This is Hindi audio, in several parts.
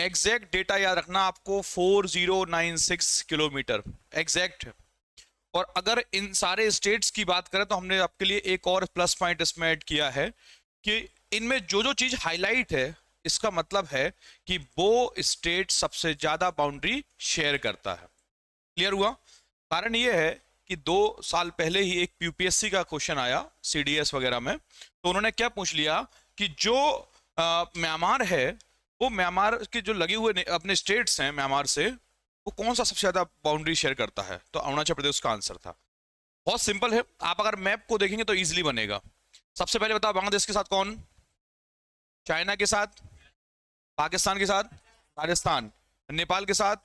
एग्जैक्ट डेटा याद रखना आपको 4096 किलोमीटर एग्जैक्ट। और अगर इन सारे स्टेट्स की बात करें तो हमने आपके लिए एक और प्लस पॉइंट इसमें ऐड किया है कि इनमें जो जो चीज हाईलाइट है, इसका मतलब है कि वो स्टेट सबसे ज्यादा बाउंड्री शेयर करता है। क्लियर हुआ? कारण ये है कि 2 साल पहले ही एक यूपीएससी का क्वेश्चन आया सीडीएस वगैरह में, तो उन्होंने क्या पूछ लिया कि जो म्यांमार है, वो म्यांमार के जो लगे हुए अपने स्टेट्स हैं म्यांमार से, वो कौन सा सबसे ज्यादा बाउंड्री शेयर करता है? तो अरुणाचल प्रदेश का आंसर था। बहुत सिंपल है, आप अगर मैप को देखेंगे तो इजीली बनेगा। सबसे पहले बताओ, बांग्लादेश के साथ कौन? चाइना के साथ? पाकिस्तान के साथ? राजस्थान? नेपाल के साथ?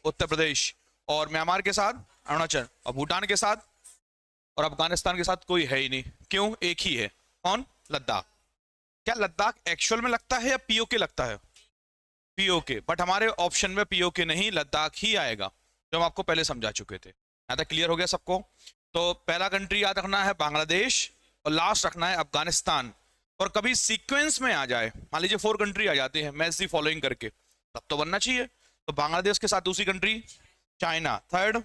उत्तर प्रदेश? और म्यांमार के साथ अरुणाचल? और भूटान के साथ? और अफगानिस्तान के साथ कोई है ही नहीं। क्यों? एक ही है। कौन? लद्दाख। क्या लद्दाख एक्चुअल में लगता है या पीओके लगता है? पीओके। बट हमारे ऑप्शन में पीओके नहीं, लद्दाख ही आएगा, जो हम आपको पहले समझा चुके थे। यहाँ तक क्लियर हो गया सबको? तो पहला कंट्री याद रखना है बांग्लादेश, और लास्ट रखना है अफगानिस्तान। और कभी सीक्वेंस में आ जाए, मान लीजिए 4 कंट्री आ जाती है मैच दी फॉलोइंग करके, तब तो बनना चाहिए। तो बांग्लादेश के साथ दूसरी कंट्री चाइना, थर्ड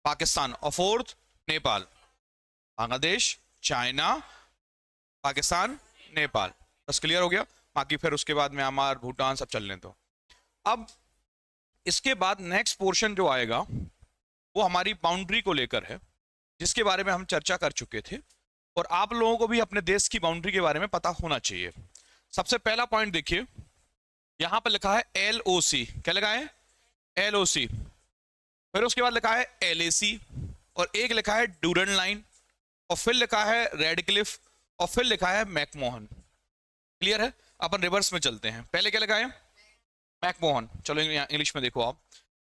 पाकिस्तान, और फोर्थ नेपाल। बांग्लादेश, चाइना, पाकिस्तान, नेपाल। बस क्लियर हो गया? बाकी फिर उसके बाद म्यांमार, भूटान सब चल लें। तो अब इसके बाद नेक्स्ट पोर्शन जो आएगा वो हमारी बाउंड्री को लेकर है, जिसके बारे में हम चर्चा कर चुके थे, और आप लोगों को भी अपने देश की बाउंड्री के बारे में पता होना चाहिए। सबसे पहला पॉइंट देखिए, यहां पर लिखा है LOC। क्या लिखा है? LOC। फिर उसके बाद लिखा है LAC, और एक लिखा है डूरन लाइन, और फिर लिखा है रेड क्लिफ, और फिर लिखा है मैकमोहन। क्लियर है? अपन रिवर्स में चलते हैं। पहले क्या लिखा है? मैकमोहन। चलो इंग्लिश में देखो आप,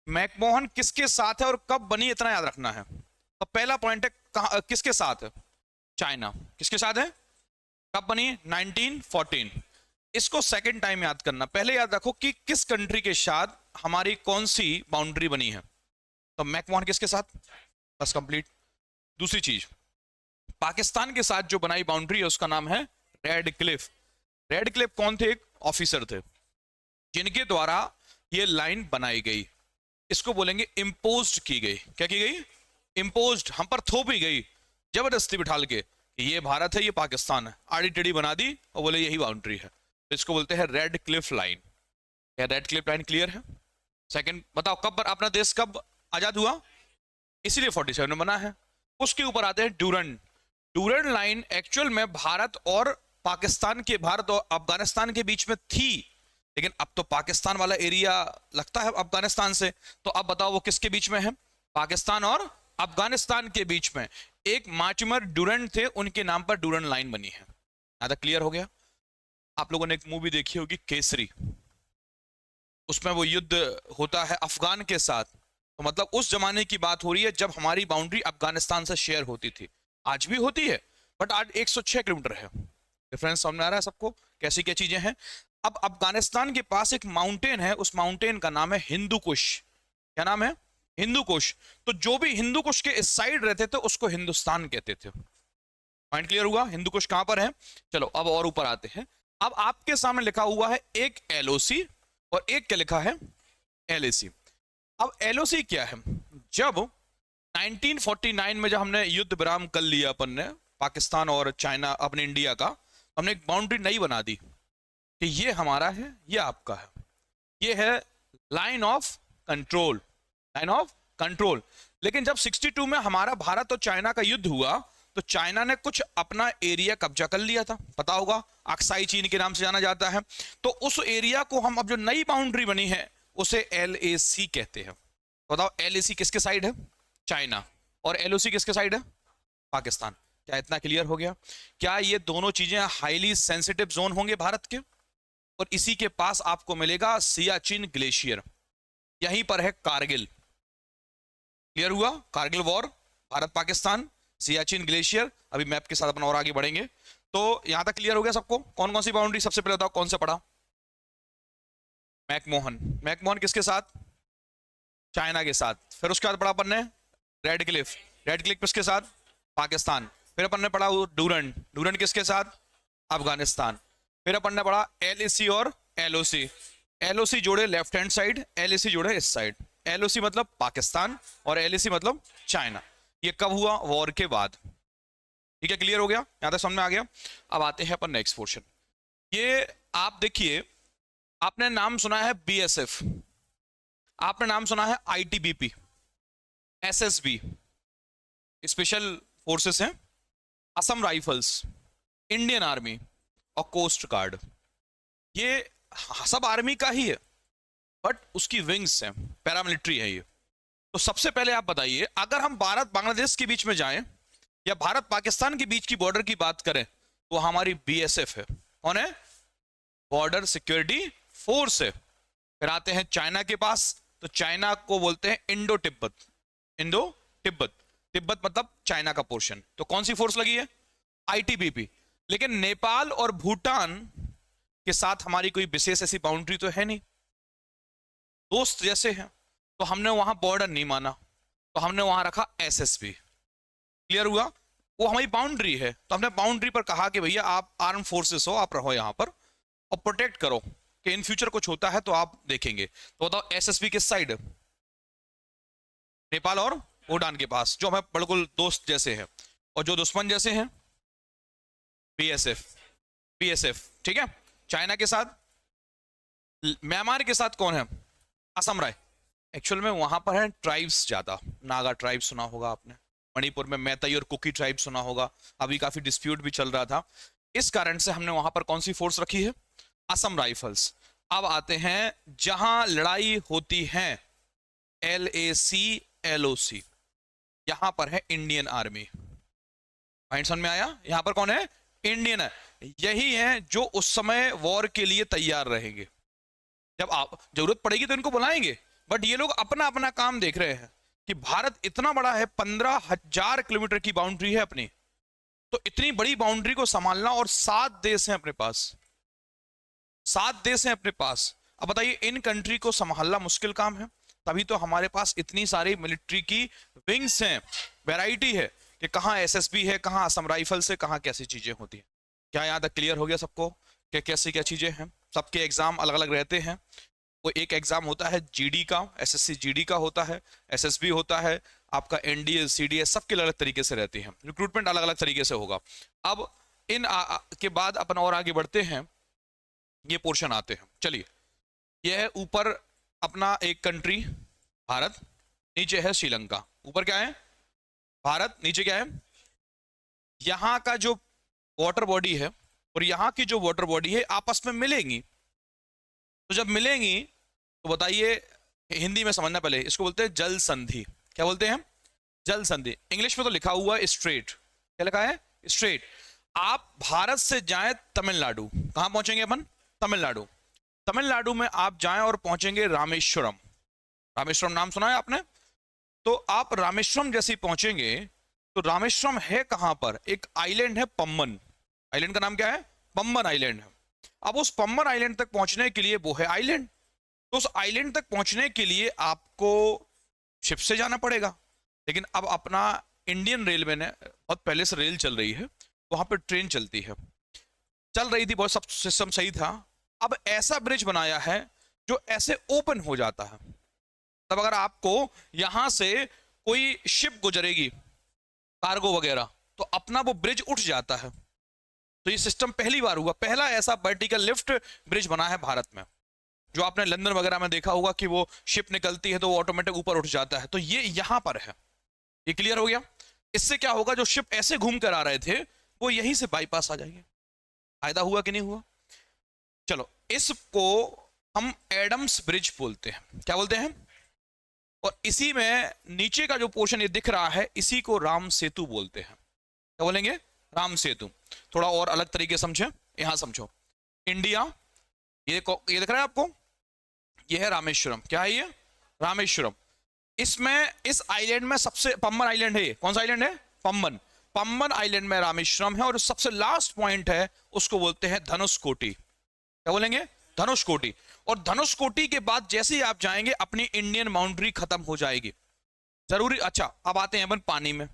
मैकमोहन किसके साथ है और कब बनी, इतना याद रखना है। तो पहला पॉइंट है किसके साथ है? चाइना। किसके साथ है? कब बनी? 1914। इसको सेकंड टाइम याद करना, पहले याद रखो कि किस कंट्री के साथ हमारी कौन सी बाउंड्री बनी है। तो मैकमोहन किसके साथ? बस कंप्लीट। दूसरी चीज, पाकिस्तान के साथ जो बनाई बाउंड्री है उसका नाम है रेड क्लिफ। रेड क्लिफ कौन थे? एक ऑफिसर थे जिनके द्वारा ये लाइन बनाई गई। इसको बोलेंगे इम्पोज्ड की गई। क्या की गई? इम्पोज्ड, हम पर थोपी गई जबरदस्ती बिठाल के कि ये भारत है, ये पाकिस्तान है, आड़ी टेढ़ी बना दी और बोले यही बाउंड्री है। तो इसको बोलते हैं रेड क्लिफ लाइन। क्या रेड क्लिफ लाइन क्लियर है? सेकंड बताओ, कब अपना देश कब आजाद हुआ? इसीलिए 47 में बना है। उसके ऊपर आते हैं डूरन। डूरन लाइन एक्चुअल में भारत और पाकिस्तान के, भारत और अफगानिस्तान के बीच में थी, लेकिन अब तो पाकिस्तान वाला एरिया लगता है अफगानिस्तान से। तो अब बताओ वो किसके बीच में है? पाकिस्तान और अफगानिस्तान के बीच में। एक मार्टिमर डूरन थे, उनके नाम पर डूरन लाइन बनी है। यहां तक क्लियर हो गया? आप लोगों ने एक मूवी देखी होगी केसरी, उसमें वो युद्ध होता है अफगान के साथ। तो मतलब उस जमाने की बात हो रही है जब हमारी बाउंड्री अफगानिस्तान से शेयर होती थी। आज भी होती है, बट आज 106 किलोमीटर है। डिफरेंस समझ में आ रहा है सबको कैसी क्या चीजें हैं? अब अफगानिस्तान के पास एक माउंटेन है, उस माउंटेन का नाम है हिंदू कुश। क्या नाम है? हिंदू कुश। तो जो भी हिंदू कुश के इस साइड रहते थे उसको हिंदुस्तान कहते थे। पॉइंट क्लियर हुआ? हिंदू कुश कहां पर है? चलो अब और ऊपर आते हैं। अब आपके सामने लिखा हुआ है एक LOC और एक क्या लिखा है? LAC। अब LOC क्या है? जब 1949 में जब हमने युद्ध विराम कर लिया अपन ने, पाकिस्तान और चाइना, अपने इंडिया का, हमने एक बाउंड्री नई बना दी कि ये हमारा है, ये आपका है, ये है line of control. Line of control. लेकिन जब 62 में हमारा भारत और चाइना का युद्ध हुआ तो चाइना ने कुछ अपना एरिया कब्जा कर लिया था, पता होगा, अक्साई चीन के नाम से जाना जाता है। तो उस एरिया को हम, अब जो नई बाउंड्री बनी है उसे LAC कहते हैं। बताओ LAC किसके साइड है? चाइना। और LOC किसके साइड है? पाकिस्तान। क्या इतना क्लियर हो गया? क्या ये दोनों चीजें हाईली सेंसिटिव जोन होंगे भारत के? और इसी के पास आपको मिलेगा सियाचिन ग्लेशियर, यहीं पर है कारगिल। क्लियर हुआ? Kargil war, Bharat Pakistan, Siachen glacier. अभी मैप के साथ अपन और आगे बढ़ेंगे। तो यहां तक क्लियर हो गया सबको? कौन कौन सी बाउंड्री? सबसे पहले बताओ कौन सा पढ़ा? मैकमोहन। मैकमोहन किसके साथ? चाइना के साथ। फिर उसके बाद पढ़ा अपन ने रेड क्लिफ। रेड क्लिफ किसके साथ? पाकिस्तान। फिर अपन ने पढ़ा डूरन। डूरन किसके साथ? अफगानिस्तान। फिर अपन ने पढ़ा LAC और LOC। एलओसी जोड़े लेफ्ट हैंड साइड, एलएसी जोड़े इस साइड। एलओसी मतलब पाकिस्तान और एलएसी मतलब चाइना। ये कब हुआ? वॉर के बाद। ठीक है, क्लियर हो गया, यहां तक समझ में आ गया। अब आते हैं अपन नेक्स्ट पोर्शन। ये आप देखिए, आपने नाम सुना है बीएसएफ, आपने नाम सुना है आईटीबीपी, एसएसबी स्पेशल फोर्सेस हैं, असम राइफल्स, इंडियन आर्मी और कोस्ट गार्ड। ये सब आर्मी का ही है, बट उसकी विंग्स हैं, पैरामिलिट्री है ये। तो सबसे पहले आप बताइए, अगर हम भारत बांग्लादेश के बीच में जाएं या भारत पाकिस्तान के बीच की बॉर्डर की बात करें, तो हमारी बीएसएफ है। कौन है? बॉर्डर सिक्योरिटी फोर्स है। फिर आते हैं चाइना के पास, तो चाइना को बोलते हैं इंडो तिब्बत। इंडो तिब्बत, तिब्बत मतलब चाइना का पोर्शन। तो कौन सी फोर्स लगी है? आईटीबीपी। लेकिन नेपाल और भूटान के साथ हमारी कोई विशेष ऐसी बाउंड्री तो है नहीं, दोस्त जैसे हैं, तो हमने वहां बॉर्डर नहीं माना, तो हमने वहां रखा एसएसबी। क्लियर हुआ? वो हमारी बाउंड्री है, तो हमने बाउंड्री पर कहा कि भैया आप आर्म फोर्सेस हो, आप रहो यहां पर और प्रोटेक्ट करो कि इन फ्यूचर कुछ होता है तो आप देखेंगे। तो बताओ एसएसबी किस साइड? नेपाल और भूटान के पास, जो हमें बिल्कुल दोस्त जैसे हैं, और जो दुश्मन जैसे हैं बीएसएफ। बीएसएफ ठीक है। चाइना के साथ, म्यांमार के साथ कौन है? असम राय। एक्चुअल में वहां पर है ट्राइब्स ज्यादा, नागा ट्राइब सुना होगा आपने, मणिपुर में मैतई और कुकी ट्राइब सुना होगा, अभी काफी डिस्प्यूट भी चल रहा था। इस कारण से हमने वहां पर कौन सी फोर्स रखी है? असम राइफल्स। अब आते हैं जहां लड़ाई होती है, LAC LOC, यहां पर है इंडियन आर्मी। पॉइंट समझ में आया? यहां पर कौन है? इंडियन है। यही है जो उस समय वॉर के लिए तैयार रहेंगे, जब आप जरूरत पड़ेगी तो इनको बुलाएंगे। बट ये लोग अपना अपना काम देख रहे हैं कि भारत इतना बड़ा है, 15,000 किलोमीटर की बाउंड्री है अपनी, तो इतनी बड़ी बाउंड्री को संभालना, और 7 देश हैं अपने पास, 7 देश हैं अपने पास। अब बताइए, इन कंट्री को संभालना मुश्किल काम है, तभी तो हमारे पास इतनी सारी मिलिट्री की विंग्स हैं, वैरायटी है कि कहाँ एसएसबी है, कहाँ असम राइफल से, कहाँ कैसी चीजें होती हैं। क्या यहाँ तक क्लियर हो गया सबको कि कैसी क्या चीजें हैं? सबके एग्जाम अलग अलग रहते हैं। वो एक एग्जाम होता है जीडी का, एसएससी जीडी का होता है, एसएसबी होता है, आपका एनडीए सीडीएस, सबके अलग अलग तरीके से रहती है, रिक्रूटमेंट अलग अलग तरीके से होगा। अब इन के बाद अपन और आगे बढ़ते हैं, ये पोर्शन आते हैं। चलिए, यह है ऊपर अपना एक कंट्री भारत, नीचे है श्रीलंका। ऊपर क्या है? भारत, नीचे क्या है? यहां का जो वाटर बॉडी है और यहां की जो वाटर बॉडी है आपस में मिलेंगी। तो जब मिलेंगी तो बताइए, हिंदी में समझना पहले, इसको बोलते हैं जल संधि। क्या बोलते हैं? जल संधि। इंग्लिश में तो लिखा हुआ है स्ट्रेट। क्या लिखा है? स्ट्रेट। आप भारत से जाएं तमिलनाडु, कहां पहुंचेंगे अपन? तमिलनाडु। तमिलनाडु में आप जाएं और पहुंचेंगे रामेश्वरम। रामेश्वरम नाम सुना है आपने? तो आप रामेश्वरम जैसे ही पहुंचेंगे, तो रामेश्वरम है कहां पर? एक आइलैंड है पम्बन। आइलैंड का नाम क्या है? पम्बन आइलैंड है। अब उस पम्बन आइलैंड तक पहुंचने के लिए, वो है आइलैंड, तो उस आइलैंड तक पहुंचने के लिए आपको शिप से जाना पड़ेगा। लेकिन अब अपना इंडियन रेलवे ने, बहुत पहले से रेल चल रही है, वहां पर ट्रेन चलती है, चल रही थी, बहुत सब सिस्टम सही था। अब ऐसा ब्रिज बनाया है जो ऐसे ओपन हो जाता है, तब अगर आपको यहां से कोई शिप गुजरेगी, कार्गो वगैरह, तो अपना वो ब्रिज उठ जाता है। तो ये सिस्टम पहली बार हुआ, पहला ऐसा वर्टिकल लिफ्ट ब्रिज बना है भारत में। जो आपने लंदन वगैरह में देखा होगा कि वो शिप निकलती है तो वो ऑटोमेटिक ऊपर उठ जाता है, तो ये यहां पर है। ये क्लियर हो गया? इससे क्या होगा, जो शिप ऐसे घूम कर आ रहे थे वो यहीं से बाईपास आ जाएंगे। फायदा हुआ कि नहीं हुआ? चलो, इसको हम एडम्स ब्रिज बोलते हैं। क्या बोलते हैं? और इसी में नीचे का जो पोर्शन ये दिख रहा है, इसी को राम सेतु बोलते हैं। क्या बोलेंगे? राम सेतु। थोड़ा और अलग तरीके समझे, यहां समझो। इंडिया, ये दिख रहा है आपको, ये है रामेश्वरम। क्या है ये? रामेश्वरम। इसमें इस आइलैंड में सबसे, पम्बन आइलैंड है ये, कौन सा आइलैंड है? पम्बन। पम्बन आइलैंड में रामेश्वरम है, और सबसे लास्ट पॉइंट है उसको बोलते हैं धनुषकोटी। क्या बोलेंगे? धनुषकोटी। और धनुषकोटी के बाद जैसे ही आप जाएंगे, अपनी इंडियन बाउंड्री खत्म हो जाएगी। जरूरी। अच्छा, अब आते हैं अपन पानी में।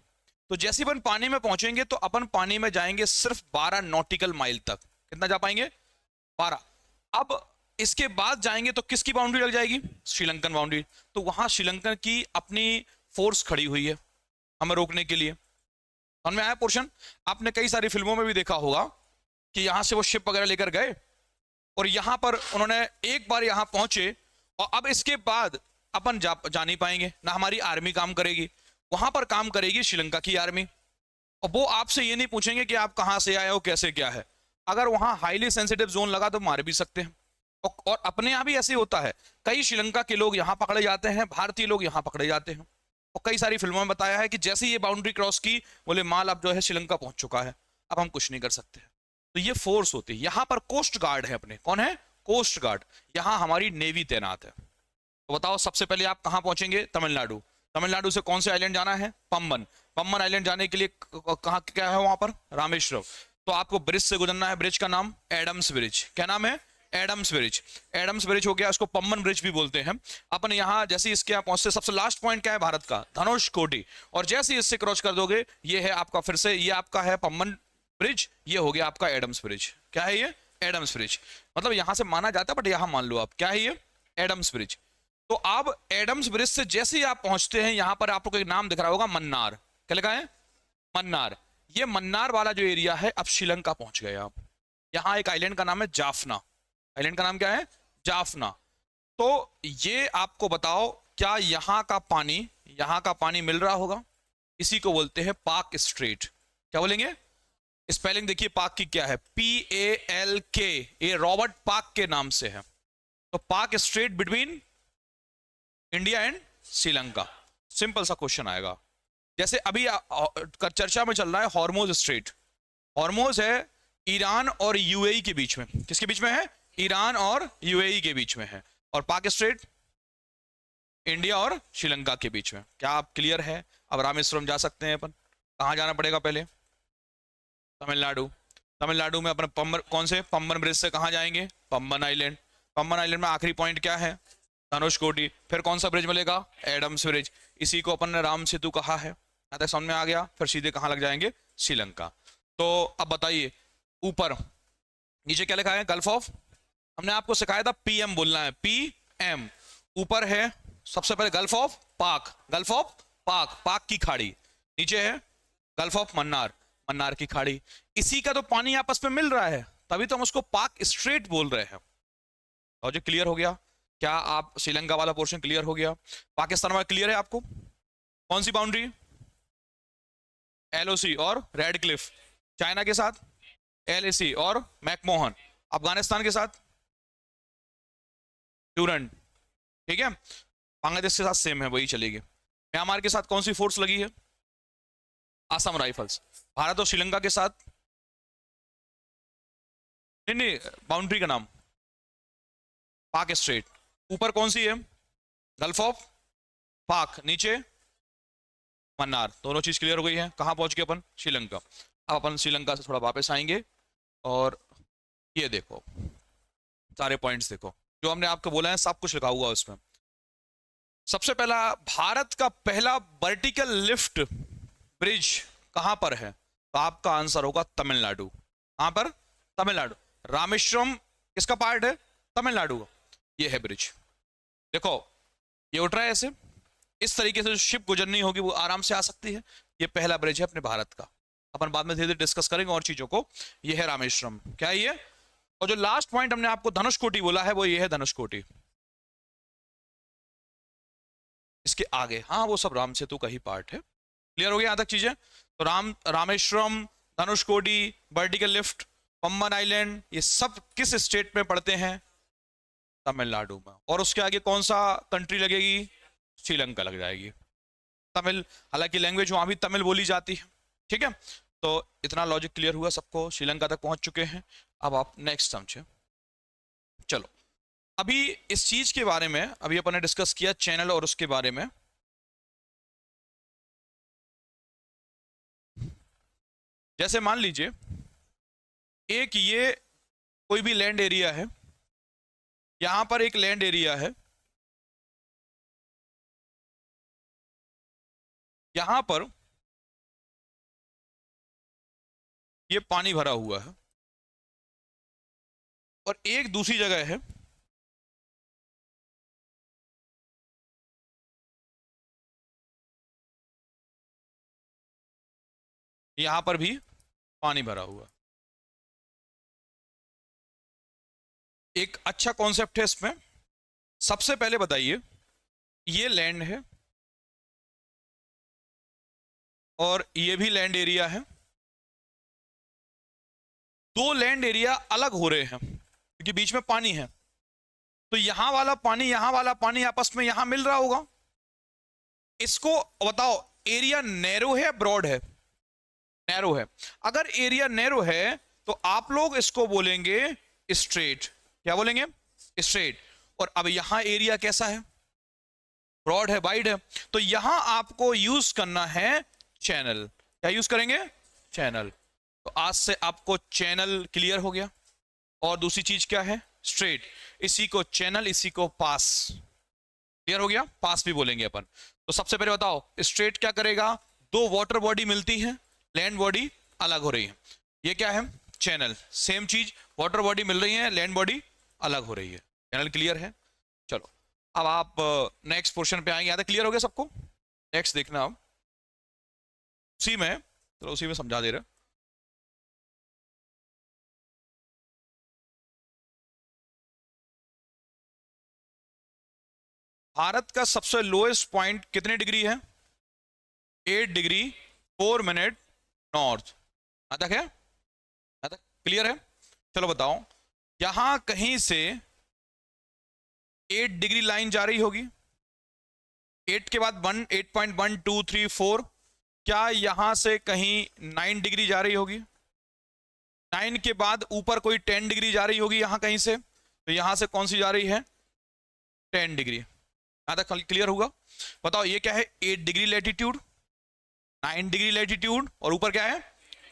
तो जैसे अपन पानी में पहुंचेंगे, तो अपन पानी में जाएंगे सिर्फ 12 नॉटिकल माइल तक। कितना जा पाएंगे? 12। अब इसके बाद जाएंगे तो किसकी बाउंड्री लग जाएगी? श्रीलंकन बाउंड्री। तो वहां श्रीलंकन की अपनी फोर्स खड़ी हुई है हमें रोकने के लिए। समझ में आया पोर्शन? आपने कई सारी फिल्मों में भी देखा होगा कि यहां से वो शिप वगैरह लेकर गए और यहां पर उन्होंने एक बार यहां पहुंचे और अब इसके बाद अपन जा नहीं पाएंगे, ना हमारी आर्मी काम करेगी, वहां पर काम करेगी श्रीलंका की आर्मी। और वो आपसे ये नहीं पूछेंगे कि आप कहां से आए हो, कैसे क्या है। अगर वहां हाईली सेंसिटिव जोन लगा तो मार भी सकते हैं। और अपने यहाँ भी ऐसे होता है, कई श्रीलंका के लोग यहाँ पकड़े जाते हैं, भारतीय लोग यहाँ पकड़े जाते हैं। और कई सारी फिल्मों में बताया है कि जैसे ये बाउंड्री क्रॉस की, बोले माल अब जो है श्रीलंका पहुंच चुका है, अब हम कुछ नहीं कर सकते। तो ये फोर्स होती है। यहाँ पर कोस्ट गार्ड है अपने, कौन है? Coast guard. यहाँ हमारी नेवी तैनात है। तो बताओ सबसे पहले आप कहाँ पहुंचेंगे? तमिलनाडु। तमिलनाडु से कौन से आइलैंड जाना है? पम्बन। पम्बन आइलैंड जाने के लिए कहाँ क्या है वहां पर? रामेश्वरम। तो आपको ब्रिज से गुजरना है। ब्रिज का नाम एडम्स ब्रिज। क्या नाम है? Adams bridge. एडम्स ब्रिज हो गया, इसको पम्बन ब्रिज भी बोलते हैं। अपन यहाँ जैसे इसके यहाँ पहुंचते, सबसे लास्ट पॉइंट क्या है भारत का? धनुषकोटी। और जैसे इससे क्रॉस कर दोगे, ये है आपका, फिर से ये आपका है पम्बन ब्रिज, ये हो गया आपका एडम्स ब्रिज। क्या है ये? Adam's bridge. मतलब यहां से माना जाता है, बट यहां मान लो आप, क्या है ये? Adam's bridge. तो अब एडम्स ब्रिज से जैसे ही आप पहुंचते हैं, यहां पर आपको एक नाम दिख रहा होगा, मन्नार। क्या लिखा है? मन्नार। ये मन्नार वाला जो एरिया है, अब श्रीलंका पहुंच गए आप। यहाँ एक आइलैंड का नाम है जाफना। आइलैंड का नाम क्या है? जाफना। तो ये आपको बताओ, क्या यहां का पानी मिल रहा होगा? इसी को बोलते हैं पाक स्ट्रेट। क्या बोलेंगे? स्पेलिंग देखिए पाक की क्या है, PALK। ये रॉबर्ट पाक के नाम से है। तो पाक straight between India and Sri Lanka. Simple सा क्वेश्चन आएगा। जैसे अभी चर्चा में चल रहा है हॉर्मोज स्ट्रेट। हॉर्मोज है ईरान और UAE के बीच में। किसके बीच में है? ईरान और UAE के बीच में है। और पाक स्ट्रेट इंडिया और श्रीलंका के बीच में। क्या आप क्लियर है? अब रामेश्वरम जा सकते हैं अपन। कहां जाना पड़ेगा पहले? तमिलनाडु। तमिलनाडु में अपने कौन से पम्बन ब्रिज से कहां जाएंगे? पम्बन आइलैंड। पम्बन आइलैंड में आखिरी पॉइंट क्या है? धनुषकोटी। फिर कौन सा ब्रिज मिलेगा? Adam's bridge. इसी को अपन ने राम सेतु कहा है। यहाँ तक समझ में आ गया? फिर सीधे कहां लग जाएंगे? श्रीलंका। तो अब बताइए, ऊपर नीचे क्या लिखा है? गल्फ ऑफ, हमने आपको सिखाया था PM बोलना है, PM। ऊपर है सबसे पहले गल्फ ऑफ पाक। गल्फ ऑफ पाक, पाक की खाड़ी। नीचे है गल्फ ऑफ मन्नार, मन्नार की खाड़ी। इसी का तो पानी आपस में मिल रहा है, तभी तो हम उसको पाक स्ट्रेट बोल रहे हैं। और जो क्लियर हो गया? क्या आप श्रीलंका वाला पोर्शन क्लियर हो गया? पाकिस्तान वाला क्लियर है आपको? कौन सी बाउंड्री? LOC और रेड क्लिफ। चाइना के साथ LAC और मैकमोहन। अफगानिस्तान के साथ डूरंड। ठीक है। बांग्लादेश के साथ सेम है, वही चलेगी। म्यांमार के साथ कौन सी फोर्स लगी है? असम राइफल्स। भारत और श्रीलंका के साथ नहीं, बाउंड्री का नाम पाक स्ट्रेट। ऊपर कौन सी है? गल्फ ऑफ पाक। नीचे मन्नार। दोनों चीज क्लियर हो गई है। कहां पहुंच गए अपन? श्रीलंका। अब अपन श्रीलंका से थोड़ा वापस आएंगे और ये देखो सारे पॉइंट्स देखो, जो हमने आपको बोला है सब कुछ लिखा हुआ है उसमें। सबसे पहला, भारत का पहला वर्टिकल लिफ्ट ब्रिज कहां पर है? तो आपका आंसर होगा तमिलनाडु। कहां पर? तमिलनाडु। रामेश्वरम किसका पार्ट है? तमिलनाडु का। ये है ब्रिज। देखो ये उठ रहा है ऐसे, इस तरीके से जो शिप गुजरनी होगी वो आराम से आ सकती है। ये पहला ब्रिज है अपने भारत का। अपन बाद में धीरे धीरे डिस्कस करेंगे और चीजों को। ये है रामेश्वरम। क्या है ये? और जो लास्ट पॉइंट हमने आपको धनुषकोटी बोला है, वो ये है धनुषकोटी। इसके आगे हाँ वो सब राम सेतु का ही पार्ट है। क्लियर हो गया यहां तक चीजें? तो Rameswaram, Dhanushkodi, vertical lift, Pamban island, ये सब किस स्टेट में पड़ते हैं? तमिलनाडु में। और उसके आगे कौन सा कंट्री लगेगी? श्रीलंका लग जाएगी। तमिल, हालांकि लैंग्वेज वहां भी तमिल बोली जाती है। ठीक है। तो इतना लॉजिक क्लियर हुआ सबको? श्रीलंका तक पहुंच चुके हैं। अब आप नेक्स्ट समझे। चलो अभी इस चीज के बारे में अभी अपन ने डिस्कस किया, चैनल और उसके बारे में। जैसे मान लीजिए एक ये कोई भी लैंड एरिया है, यहां पर एक लैंड एरिया है, यहां पर ये पानी भरा हुआ है, और एक दूसरी जगह है यहां पर भी पानी भरा हुआ। एक अच्छा कॉन्सेप्ट है इसमें। सबसे पहले बताइए, ये लैंड है और ये भी लैंड एरिया है। दो लैंड एरिया अलग हो रहे हैं क्योंकि बीच में पानी है, तो यहां वाला पानी आपस में यहां मिल रहा होगा। इसको बताओ, एरिया नैरो है ब्रॉड है? नैरो है। अगर एरिया नैरो है तो आप लोग इसको बोलेंगे स्ट्रेट। क्या बोलेंगे? स्ट्रेट। और अब यहां एरिया कैसा है? ब्रॉड है, वाइड है। तो यहां आपको यूज करना है चैनल। क्या यूज करेंगे? चैनल। तो आज से आपको चैनल क्लियर हो गया। और दूसरी चीज क्या है? स्ट्रेट। इसी को चैनल, इसी को पास। क्लियर हो गया? पास भी बोलेंगे अपन। तो सबसे पहले बताओ, स्ट्रेट क्या करेगा? दो वाटर बॉडी मिलती है, लैंड बॉडी अलग हो रही है, ये क्या है? चैनल। सेम चीज, वाटर बॉडी मिल रही है, लैंड बॉडी अलग हो रही है। चैनल क्लियर है? चलो अब आप नेक्स्ट पोर्शन पे आएंगे। यहाँ तक क्लियर हो गया सबको? नेक्स्ट देखना अब उसी में, चलो उसी में समझा दे रहे। भारत का सबसे लोएस्ट पॉइंट कितने डिग्री है? 8 डिग्री 4 मिनट नॉर्थ। यहां तक है? यहां तक क्लियर है? चलो बताओ, यहां कहीं से 8 डिग्री लाइन जा रही होगी, 8 के बाद 1, 8.1234। क्या यहां से कहीं 9 डिग्री जा रही होगी? 9 के बाद ऊपर कोई 10 डिग्री जा रही होगी यहां कहीं से, तो यहां से कौन सी जा रही है? 10 डिग्री। यहां तक क्लियर होगा? बताओ ये क्या है? 8 डिग्री लेटीट्यूड, 9 डिग्री लेटीट्यूड, और ऊपर क्या है?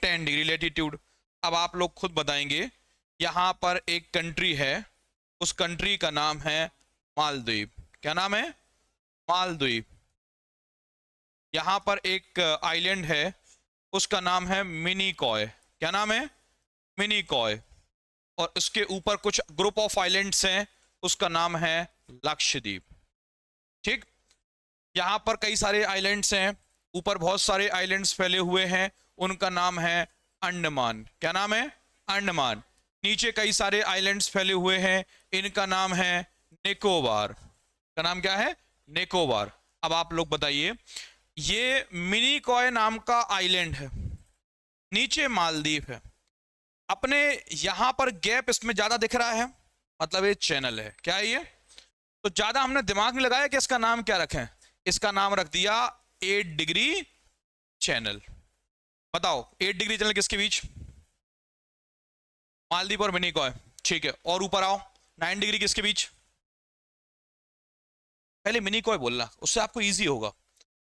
10 डिग्री लेटीट्यूड। अब आप लोग खुद बताएंगे, यहां पर एक कंट्री है, उस कंट्री का नाम है मालदीव। क्या नाम है? मालदीव। यहां पर एक आइलैंड है, उसका नाम है मिनिकॉय। क्या नाम है? मिनिकॉय। और उसके ऊपर कुछ ग्रुप ऑफ आइलैंड्स हैं, उसका नाम है लक्षद्वीप। ठीक। यहां पर कई सारे आइलैंड्स हैं, ऊपर बहुत सारे आइलैंड्स फैले हुए हैं, उनका नाम है अंडमान। क्या नाम है? अंडमान। नीचे कई सारे आइलैंड्स फैले हुए हैं, इनका नाम है निकोबार। का नाम क्या है? निकोबार। अब आप लोग बताइए, ये मिनिकॉय नाम का आइलैंड है, नीचे मालदीव है, अपने यहां पर गैप इसमें ज्यादा दिख रहा है, मतलब ये चैनल है। क्या है ये? तो ज्यादा हमने दिमाग में लगाया कि इसका नाम क्या रखें, इसका नाम रख दिया 8 डिग्री चैनल। बताओ 8 डिग्री चैनल किसके बीच? मालदीव और मिनिकॉय। ठीक है, और ऊपर आओ, 9 डिग्री किसके बीच? पहले मिनिकॉय बोलना, उससे आपको इजी होगा।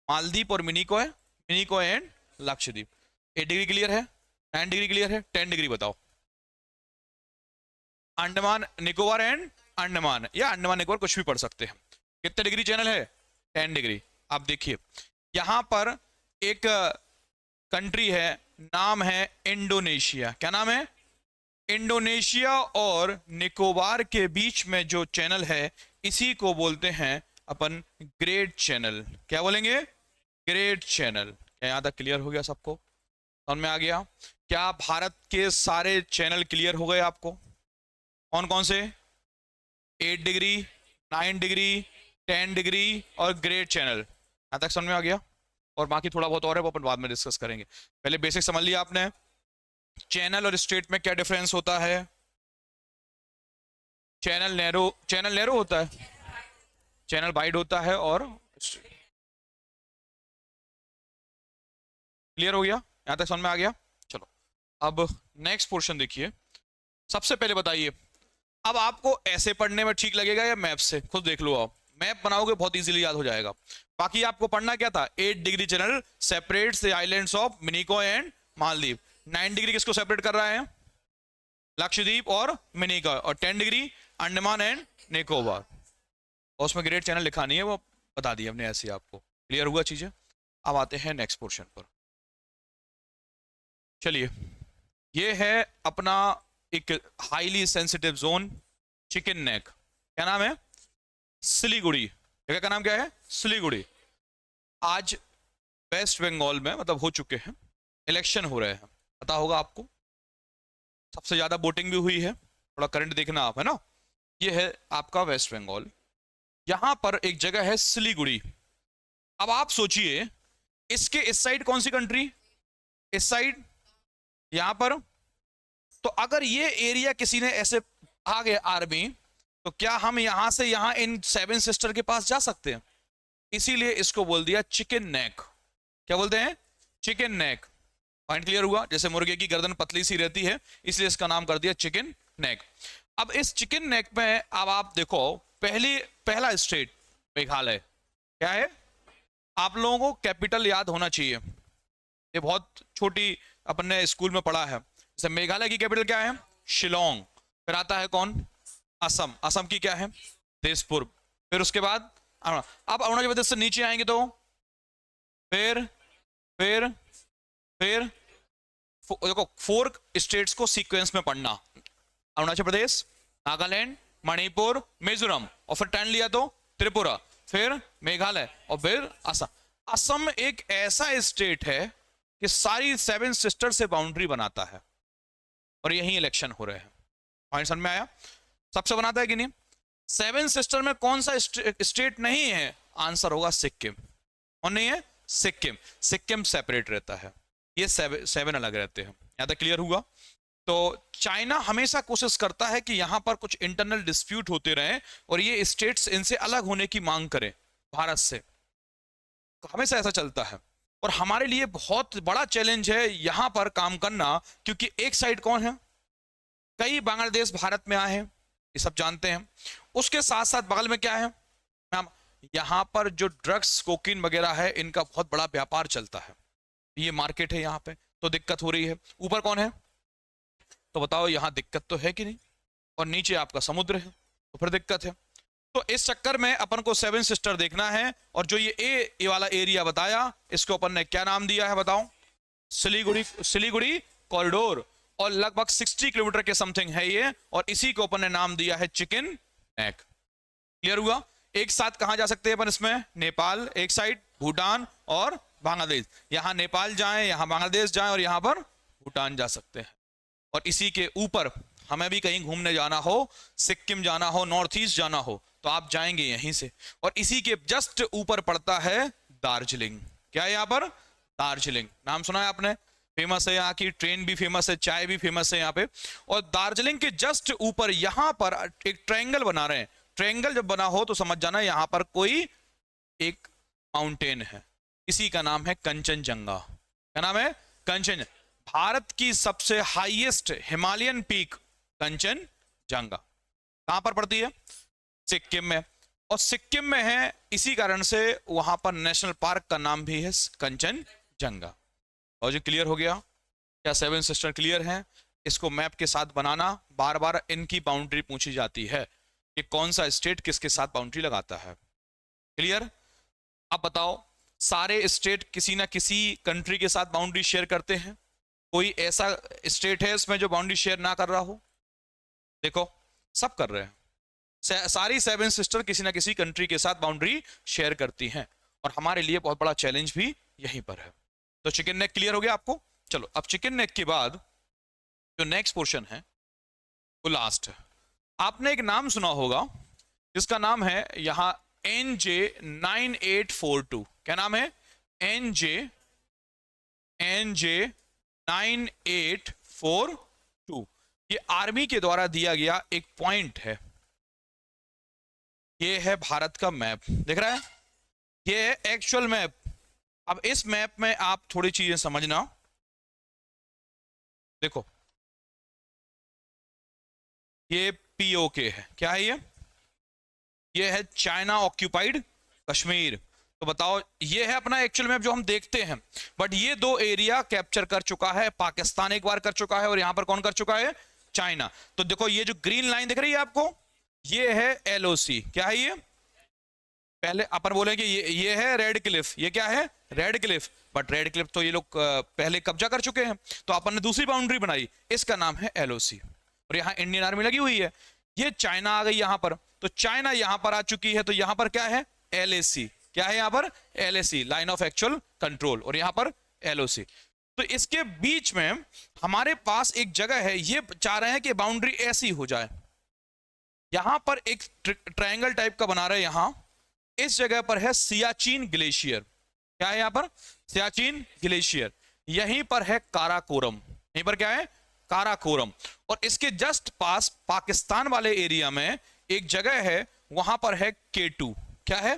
मालदीव और Minicoy, Minicoy and Lakshadweep. 8 degree clear है? 9 डिग्री क्लियर है? 10 डिग्री बताओ। अंडमान निकोबार एंड अंडमान, या अंडमान निकोबार कुछ भी पढ़ सकते हैं। कितने डिग्री चैनल है? 10 डिग्री। आप देखिए, यहां पर एक कंट्री है, नाम है इंडोनेशिया। क्या नाम है? इंडोनेशिया और निकोबार के बीच में जो चैनल है, इसी को बोलते हैं अपन ग्रेट चैनल। क्या बोलेंगे? Great channel. क्या यहां तक क्लियर हो गया सबको? समझ में आ गया? क्या भारत के सारे चैनल क्लियर हो गए आपको? कौन कौन से? 8 डिग्री, 9 डिग्री, 10 डिग्री और ग्रेट चैनल। यहां तक समझ में आ गया? और बाकी थोड़ा बहुत और है, वो अपन बाद में डिस्कस करेंगे। पहले बेसिक समझ लिया आपने। चैनल और स्ट्रेट में क्या डिफरेंस होता है? चैनल नैरो होता है, चैनल वाइड होता है, और क्लियर हो गया? यहां तक समझ में आ गया? चलो अब नेक्स्ट पोर्शन देखिए। सबसे पहले बताइए, अब आपको ऐसे पढ़ने में ठीक लगेगा या मैप से? खुद देख लो। आप मैप बनाओगे बहुत इजीली याद हो जाएगा। बाकी आपको पढ़ना क्या था? 8 degree channel separates the islands of Minicoy and Maldives. 9 degree किसको सेपरेट कर रहा है? लक्षद्वीप और मिनिकॉय। और 10 डिग्री अंडमान एंड निकोबार। और उसमें ग्रेट चैनल लिखा नहीं है, वो बता दिया हमने ऐसे ही आपको। क्लियर हुआ चीजें? अब आते हैं नेक्स्ट पोर्शन पर। चलिए, ये है अपना एक highly sensitive zone, chicken neck. क्या नाम है? सिलीगुड़ी। जगह का नाम क्या है? सिलीगुड़ी। आज वेस्ट बंगाल में मतलब हो चुके हैं इलेक्शन हो रहे हैं, पता होगा आपको, सबसे ज्यादा वोटिंग भी हुई है, थोड़ा करंट देखना आप, है ना। ये है आपका वेस्ट बंगाल, यहां पर एक जगह है सिलीगुड़ी। अब आप सोचिए, इसके इस साइड कौन सी कंट्री, इस साइड, यहां पर। तो अगर ये एरिया किसी ने ऐसे आ गया आर्मी, तो क्या हम यहां से यहां इन सेवन सिस्टर के पास जा सकते हैं? इसीलिए इसको बोल दिया चिकन नेक। क्या बोलते हैं? Chicken neck. पॉइंट क्लियर हुआ? जैसे मुर्गे की गर्दन पतली सी रहती है, इसलिए इसका नाम कर दिया चिकन नेक। अब इस चिकन नेक में अब आप देखो, पहला स्टेट मेघालय। क्या है? आप लोगों को कैपिटल याद होना चाहिए, ये बहुत छोटी अपन ने स्कूल में पढ़ा है। जैसे मेघालय की कैपिटल क्या है? शिलोंग। फिर आता है कौन? असम। असम की क्या है? दिसपुर। फिर उसके बाद अब अरुणाचल प्रदेश से नीचे आएंगे तो फिर फिर फिर देखो, 4 स्टेट्स को सीक्वेंस में पढ़ना, अरुणाचल प्रदेश, नागालैंड, मणिपुर, मिजोरम, और फिर 10 लिया तो त्रिपुरा, फिर मेघालय, और फिर असम। असम एक ऐसा स्टेट है कि सारी 7 सिस्टर से बाउंड्री बनाता है, और यही इलेक्शन हो रहे हैं। पॉइंट समझ में आया? सबसे बनाता है कि नहीं? 7 सिस्टर में कौन सा स्टेट नहीं है? आंसर होगा सिक्किम। और नहीं है? सिक्किम। सिक्किम सेपरेट रहता है, ये 7 अलग रहते हैं। यहां तक क्लियर हुआ? तो चाइना हमेशा कोशिश करता है कि यहां पर कुछ इंटरनल डिस्प्यूट होते रहे और ये स्टेट्स इनसे अलग होने की मांग करें भारत से, तो हमेशा ऐसा चलता है। और हमारे लिए बहुत बड़ा चैलेंज है यहां पर काम करना, क्योंकि एक साइड कौन है? कई बांग्लादेश भारत में आए हैं, ये सब जानते हैं। उसके साथ साथ बगल में क्या है? यहां पर जो ड्रग्स, कोकीन वगैरह है, इनका बहुत बड़ा व्यापार चलता है, ये मार्केट है यहाँ पे, तो दिक्कत हो रही है। ऊपर कौन है? तो बताओ, यहां दिक्कत तो है कि नहीं? और नीचे आपका समुद्र है, तो फिर दिक्कत है। तो इस चक्कर में अपन को 7 सिस्टर देखना है, और जो ये वाला एरिया बताया, इसको अपन ने क्या नाम दिया है बताओ? सिलीगुड़ी। सिलीगुड़ी कॉरिडोर, और लगभग 60 किलोमीटर के समथिंग है ये, और इसी को अपन ने नाम दिया है चिकन नेक। क्लियर हुआ? एक साथ कहां जा सकते हैं अपन इसमें? नेपाल एक साइड, भूटान और बांग्लादेश। यहां नेपाल जाएं, यहां बांग्लादेश जाएं, और यहां पर भूटान जा सकते हैं। और इसी के ऊपर हमें भी कहीं घूमने जाना हो, सिक्किम जाना हो, नॉर्थ ईस्ट जाना हो, तो आप जाएंगे यहीं से। और इसी के जस्ट ऊपर पड़ता है दार्जिलिंग। क्या है यहां पर? दार्जिलिंग। नाम सुना है आपने? फेमस है, यहाँ की ट्रेन भी फेमस है, चाय भी फेमस है यहाँ पे। और दार्जिलिंग के जस्ट ऊपर यहां पर एक ट्रायंगल बना रहे हैं। ट्रायंगल जब बना हो तो समझ जाना यहां पर कोई एक माउंटेन है, इसी का नाम है कंचनजंगा। क्या नाम है? कंचन। भारत की सबसे हाईएस्ट हिमालयन पीक कंचनजंगा कहां पर पड़ती है? सिक्किम में। और सिक्किम में है, इसी कारण से वहां पर नेशनल पार्क का नाम भी है कंचनजंगा। और जो क्लियर हो गया? क्या 7 सिस्टर क्लियर हैं? इसको मैप के साथ बनाना, बार बार इनकी बाउंड्री पूछी जाती है कि कौन सा स्टेट किसके साथ बाउंड्री लगाता है। क्लियर? अब बताओ, सारे स्टेट किसी ना किसी कंट्री के साथ बाउंड्री शेयर करते हैं, कोई ऐसा स्टेट है इसमें जो बाउंड्री शेयर ना कर रहा हो? देखो, सब कर रहे हैं। सारी 7 सिस्टर किसी ना किसी कंट्री के साथ बाउंड्री शेयर करती हैं, और हमारे लिए बहुत बड़ा चैलेंज भी यहीं पर है। तो चिकन नेक क्लियर हो गया आपको? चलो, अब चिकन नेक के बाद जो नेक्स्ट पोर्शन है वो लास्ट है। आपने एक नाम सुना होगा जिसका नाम है यहां NJ9842। क्या नाम है? NJ9842। ये आर्मी के द्वारा दिया गया एक पॉइंट है। ये है भारत का मैप, दिख रहा है? ये है एक्चुअल मैप। अब इस मैप में आप थोड़ी चीजें समझना। देखो, ये POK है। क्या है ये? ये है चाइना ऑक्यूपाइड कश्मीर। तो बताओ, ये है अपना एक्चुअल मैप जो हम देखते हैं, बट ये 2 एरिया कैप्चर कर चुका है पाकिस्तान, एक बार कर चुका है, और यहां पर कौन कर चुका है? चाइना। तो देखो, ये जो ग्रीन लाइन दिख रही है आपको, ये है LOC। क्या है ये? पहले अपन बोलेंगे ये है रेड क्लिफ। ये क्या है? Red Cliff. But red Cliff तो ये लोग पहले कब्जा कर चुके हैं, तो अपन ने दूसरी बाउंड्री बनाई, इसका नाम है LOC। और यहाँ इंडियन आर्मी लगी हुई है। ये चाइना आ गई यहां पर, तो चाइना यहां पर आ चुकी है, तो यहां पर क्या है? LAC। क्या है यहां पर? LAC, line of actual control, और यहां पर LOC। तो इसके बीच में हमारे पास एक जगह है, ये चाह रहे हैं कि बाउंड्री ऐसी हो जाए, यहां पर एक ट्रायंगल टाइप का बना रहे हैं। यहां इस जगह पर है सियाचिन ग्लेशियर। क्या है यहां पर? सियाचिन ग्लेशियर। यहीं पर है काराकोरम। यहीं पर क्या है? काराकोरम। और इसके जस्ट पास पाकिस्तान वाले एरिया में एक जगह है, वहां पर है K2। क्या है?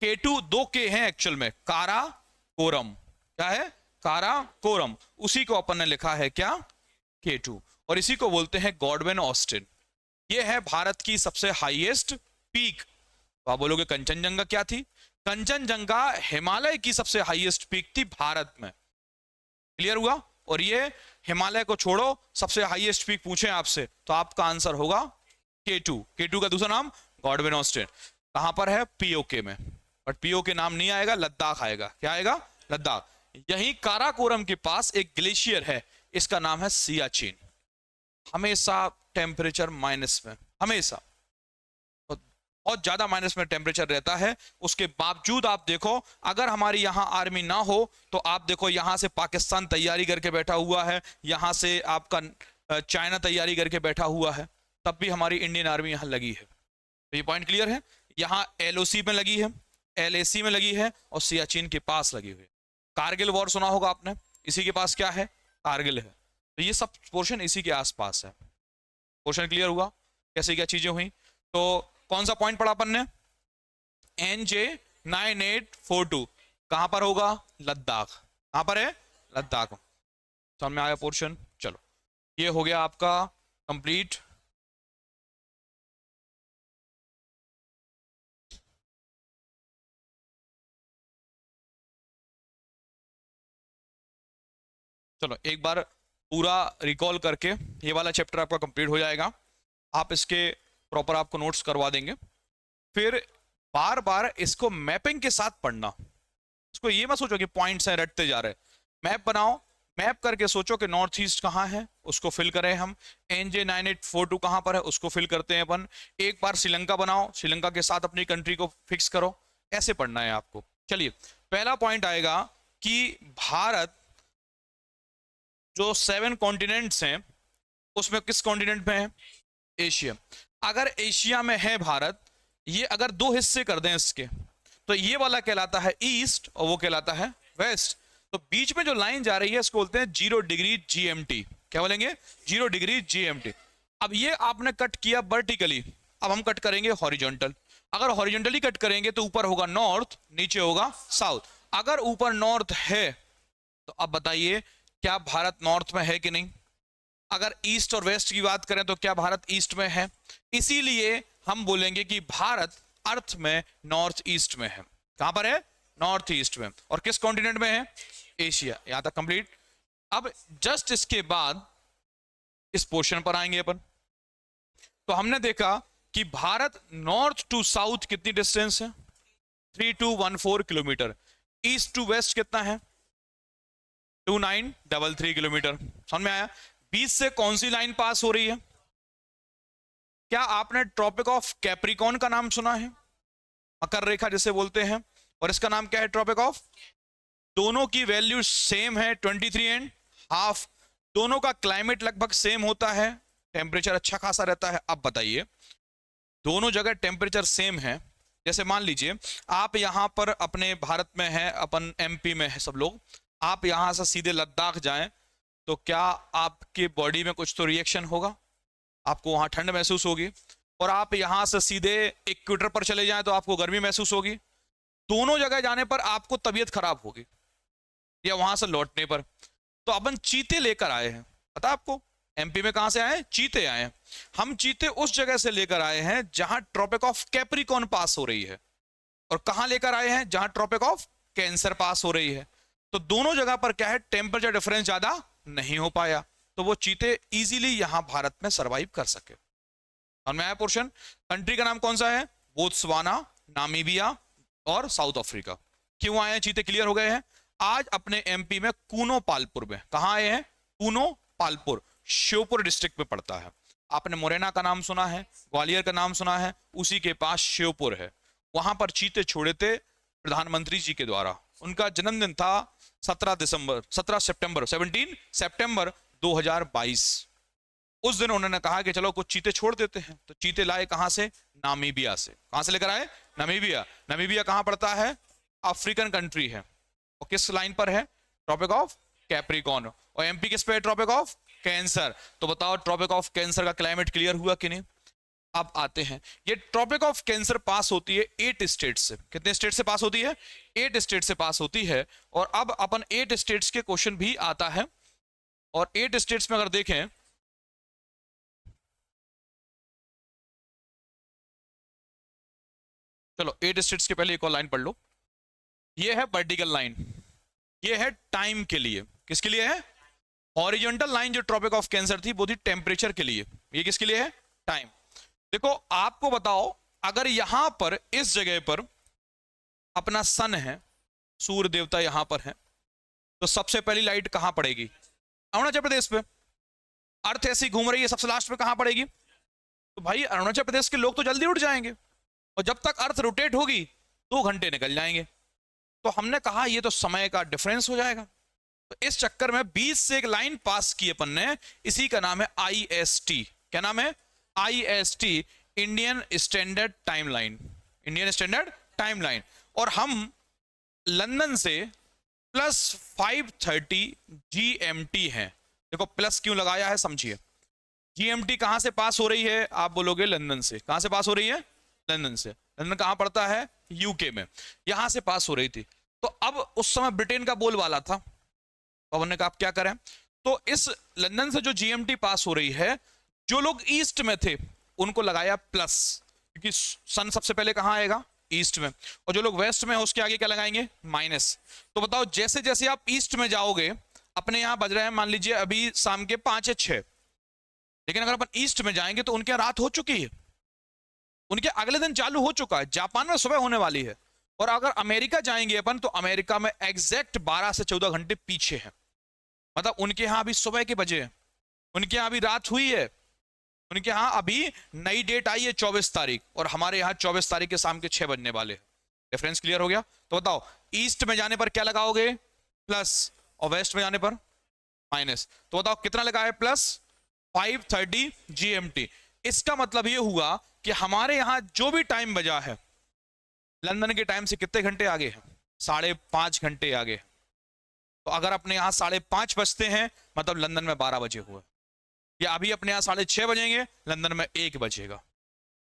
K2, 2 के हैं एक्चुअल में, काराकोरम। क्या है? काराकोरम। उसी को अपन ने लिखा है क्या? K2। और इसी को बोलते हैं गॉडविन ऑस्टिन। ये है भारत की सबसे हाईएस्ट पीक। तो आप बोलोगे कंचनजंगा क्या थी? कंचनजंगा हिमालय की सबसे हाईएस्ट पीक थी भारत में। क्लियर हुआ? और ये हिमालय को छोड़ो, सबसे हाईएस्ट पीक पूछे आपसे तो आपका आंसर होगा K2। K2 का दूसरा नाम गॉडविन ऑस्टिन। कहां पर है? पीओके में। बट पीओके नाम नहीं आएगा, लद्दाख आएगा। क्या आएगा? लद्दाख। यही काराकोरम के पास एक ग्लेशियर है, इसका नाम है सियाचिन। हमेशा टेम्परेचर माइनस में, हमेशा बहुत ज्यादा माइनस में टेम्परेचर रहता है। उसके बावजूद आप देखो, अगर हमारी यहां आर्मी ना हो तो आप देखो यहां से पाकिस्तान तैयारी करके बैठा हुआ है, यहां से आपका चाइना तैयारी करके बैठा हुआ है, तब भी हमारी इंडियन आर्मी यहां लगी है। तो ये पॉइंट क्लियर है? यहां LOC में लगी है, LAC में लगी है और सियाचिन के पास लगी हुई है। कारगिल वॉर सुना होगा आपने, इसी के पास क्या है? कारगिल है। तो ये सब पोर्शन इसी के आसपास है। पोर्शन क्लियर हुआ कैसे क्या चीजें हुई? तो कौन सा पॉइंट पढ़ा अपन ने? NJ9842 कहां पर होगा? लद्दाख। कहां पर है? लद्दाख। समझ में आया पोर्शन? चलो, ये हो गया आपका कंप्लीट। चलो एक बार पूरा रिकॉल करके ये वाला चैप्टर आपका कंप्लीट हो जाएगा। आप इसके प्रॉपर आपको नोट्स करवा देंगे। फिर बार बार इसको मैपिंग के साथ पढ़ना। इसको ये मत सोचो कि पॉइंट्स हैं रटते जा रहे। मैप बनाओ, मैप करके सोचो कि नॉर्थ ईस्ट कहाँ है, उसको फिल करें हम। NJ9842 कहाँ पर है, उसको फिल करते हैं अपन। एक बार श्रीलंका बनाओ, श्रीलंका के साथ अपनी कंट्री को फिक्स करो। ऐसे पढ़ना है आपको। चलिए, पहला पॉइंट आएगा कि भारत जो 7 कॉन्टिनेंट्स हैं उसमें किस कॉन्टिनेंट में है? एशिया। अगर एशिया में है भारत, ये अगर 2 हिस्से कर दें इसके, तो ये वाला कहलाता है ईस्ट और वो कहलाता है वेस्ट। तो बीच में जो लाइन जा रही है इसको बोलते हैं 0 डिग्री GMT। क्या बोलेंगे? 0 डिग्री GMT। अब ये आपने कट किया वर्टिकली, अब हम कट करेंगे हॉरिजॉन्टल। अगर हॉरिजॉन्टली कट करेंगे तो ऊपर होगा नॉर्थ, नीचे होगा साउथ। अगर ऊपर नॉर्थ है तो अब बताइए क्या भारत नॉर्थ में है कि नहीं? अगर ईस्ट और वेस्ट की बात करें तो क्या भारत ईस्ट में है? इसीलिए हम बोलेंगे कि भारत अर्थ में नॉर्थ ईस्ट में है। कहां पर है? नॉर्थ ईस्ट में। और किस कॉन्टिनेंट में है? एशिया। यहां तक कंप्लीट। अब जस्ट इसके बाद इस पोर्शन पर आएंगे अपन। तो हमने देखा कि भारत नॉर्थ टू साउथ कितनी डिस्टेंस है? 3214 किलोमीटर। ईस्ट टू वेस्ट कितना है? 2933 किलोमीटर। समझ में आया? बीच से कौन सी लाइन पास हो रही है? क्या आपने ट्रॉपिक ऑफ कैप्रिकॉन का नाम सुना है? मकर रेखा जिसे बोलते हैं। और इसका नाम क्या है? Tropic of. दोनों की वैल्यू सेम है, 23 एंड हाफ। दोनों का क्लाइमेट लगभग सेम होता है, टेम्परेचर अच्छा खासा रहता है। अब बताइए, दोनों जगह टेम्परेचर सेम है। जैसे मान लीजिए आप यहां पर अपने भारत में है, अपन MP में है सब लोग, आप यहां से सीधे लद्दाख जाएं तो क्या आपके बॉडी में कुछ तो रिएक्शन होगा? आपको वहां ठंड महसूस होगी। और आप यहां से सीधे इक्वेटर पर चले जाएं तो आपको गर्मी महसूस होगी। दोनों जगह जाने पर आपको तबीयत खराब होगी, या वहां से लौटने पर। तो अपन चीते लेकर आए हैं, पता आपको? MP में कहां से आए? चीते आए हैं। हम चीते उस जगह से लेकर आए हैं जहां ट्रॉपिक ऑफ कैप्रिकॉन पास हो रही है। और कहां लेकर आए हैं? जहां ट्रॉपिक ऑफ कैंसर पास हो रही है। तो दोनों जगह पर क्या है? टेम्परेचर डिफरेंस ज्यादा नहीं हो पाया, तो वो चीते इजीली यहां भारत में सरवाइव कर सके। समझ में आया पोर्शन? कंट्री का नाम कौन सा है? बोत्सवाना, नामीबिया और साउथ अफ्रीका। क्यों आए हैं चीते? क्लियर हो गए हैं। आज अपने MP में कूनो पालपुर में, कहां आए हैं? कूनो पालपुर, श्योपुर डिस्ट्रिक्ट में पड़ता है। आपने मुरैना का नाम सुना है, ग्वालियर का नाम सुना है, उसी के पास श्योपुर है। वहां पर चीते छोड़े थे प्रधानमंत्री जी के द्वारा। उनका जन्मदिन था 17 सितंबर 2022। उस दिन उन्होंने कहा कि चलो कुछ चीते छोड़ देते हैं, तो चीते लाए कहां से? नामीबिया से। कहां से लेकर आए? नामीबिया। नामीबिया कहां पड़ता है? अफ्रीकन कंट्री है। और किस लाइन पर है? Tropic of Capricorn. और एमपी किस पे है? Tropic of cancer. तो बताओ ट्रॉपिक ऑफ कैंसर का क्लाइमेट क्लियर हुआ कि नहीं? अब आते हैं, ये ट्रॉपिक ऑफ कैंसर पास होती है 8 स्टेट से। कितने स्टेट से पास होती है? 8 स्टेट से पास होती है। और अब अपन 8 स्टेट्स के क्वेश्चन भी आता है। और 8 स्टेट्स में अगर देखें, चलो 8 स्टेट्स के पहले एक और लाइन पढ़ लो। ये है वर्टिकल लाइन, ये है टाइम के लिए। किसके लिए है? हॉरिजॉन्टल लाइन जो ट्रॉपिक ऑफ कैंसर थी वो थी टेम्परेचर के लिए। ये किसके लिए है? टाइम। देखो आपको बताओ, अगर यहां पर इस जगह पर अपना सन है, सूर्य देवता यहां पर है, तो सबसे पहली लाइट कहां पड़ेगी? अरुणाचल प्रदेश पे। अर्थ ऐसी घूम रही है, सबसे लास्ट में कहां पड़ेगी? तो भाई अरुणाचल प्रदेश के लोग तो जल्दी उठ जाएंगे, और जब तक अर्थ रोटेट होगी 2 घंटे निकल जाएंगे। तो हमने कहा ये तो समय का डिफरेंस हो जाएगा। तो इस चक्कर में 20 से एक लाइन पास की अपन ने, इसी का नाम है IST। क्या नाम है? IST, Indian standard time line. Indian standard time line. और हम लंदन से +5:30 GMT हैं। देखो प्लस क्यों लगाया है समझिए। GMT कहां से पास हो रही है? आप बोलोगे लंदन से। कहां से पास हो रही है? लंदन से। लंदन कहां पड़ता है? यूके में। यहां से पास हो रही थी। तो अब उस समय ब्रिटेन का बोलबाला था, तो हमने कहा आप क्या करें? तो इस लंदन से जो GMT पास हो रही है, जो लोग ईस्ट में थे उनको लगाया प्लस, क्योंकि सन सबसे पहले कहां आएगा? ईस्ट में। और जो लोग वेस्ट में है उसके आगे क्या लगाएंगे? माइनस। तो बताओ जैसे जैसे आप ईस्ट में जाओगे, अपने यहां बज रहे हैं मान लीजिए अभी शाम के 5 या 6, लेकिन अगर अपन ईस्ट में जाएंगे तो उनके रात हो चुकी है, उनके अगले दिन चालू हो चुका है। जापान में सुबह होने वाली है। और अगर अमेरिका जाएंगे अपन, तो अमेरिका में एग्जैक्ट 12 से 14 घंटे पीछे है। मतलब उनके यहां अभी सुबह के बजे हैं, उनके यहां अभी रात हुई है, उनके यहां अभी नई डेट आई है 24 तारीख, और हमारे यहां 24 तारीख के शाम के 6 बजने वाले हैं। डिफरेंस क्लियर हो गया? तो बताओ ईस्ट में जाने पर क्या लगाओगे? प्लस, और वेस्ट में जाने पर माइनस। तो बताओ कितना लगा है? +5:30 GMT। इसका मतलब ये हुआ कि हमारे यहां जो भी टाइम बजा है, लंदन के टाइम से कितने घंटे आगे है? 5.5 घंटे आगे। तो अगर अपने यहां 5:30 बजते हैं, मतलब लंदन में 12 बजे हुए, या अभी अपने यहां 6:30 बजेंगे, लंदन में 1 बजेगा।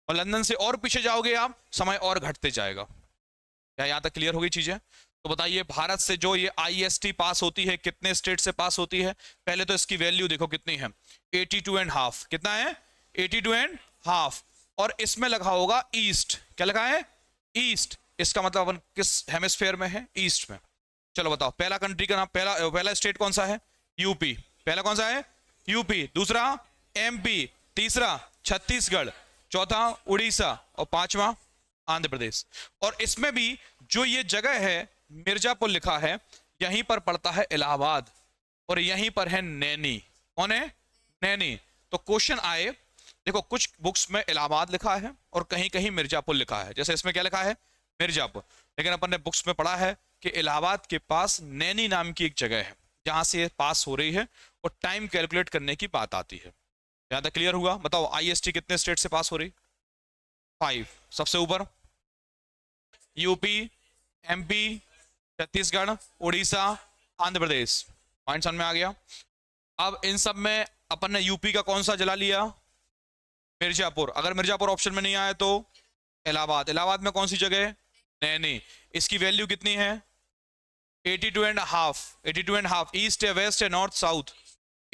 और लंदन से और पीछे जाओगे आप, समय और घटते जाएगा। क्या यहां तक क्लियर होगी चीजें? तो बताइए भारत से जो ये IST पास होती है, कितने स्टेट से पास होती है? पहले तो इसकी वैल्यू देखो कितनी है, 82.5। कितना है? 82.5। और इसमें लगा होगा ईस्ट। क्या लगा है? ईस्ट। इसका मतलब अपन किस हेमिस्फेयर में है? ईस्ट में। चलो बताओ पहला कंट्री का नाम, पहला स्टेट कौन सा है? यूपी। पहला कौन सा है? यूपी। दूसरा MP। तीसरा छत्तीसगढ़। चौथा उड़ीसा। और पांचवा आंध्र प्रदेश। और इसमें भी जो ये जगह है मिर्जापुर लिखा है, यहीं पर पड़ता है इलाहाबाद, और यहीं पर है नैनी। कौन है? नैनी। तो क्वेश्चन आए, देखो कुछ बुक्स में इलाहाबाद लिखा है और कहीं कहीं मिर्जापुर लिखा है, जैसे इसमें क्या लिखा है? मिर्जापुर। लेकिन अपन ने बुक्स में पढ़ा है कि इलाहाबाद के पास नैनी नाम की एक जगह है जहां से ये पास हो रही है, और टाइम कैलकुलेट करने की बात आती है। यहां तक क्लियर हुआ? बताओ IST कितने स्टेट से पास हो रही? 5। सबसे ऊपर UP, MP, Chhattisgarh, Orissa, Andhra Pradesh. Point समझ में आ गया? अब इन सब में अपन ने यूपी का कौन सा जला लिया? मिर्जापुर। अगर मिर्जापुर ऑप्शन में नहीं आया तो इलाहाबाद। इलाहाबाद में कौन सी जगह? नैनी। इसकी वैल्यू कितनी है? 82.5। 82.5 ईस्ट है, वेस्ट है, नॉर्थ, साउथ?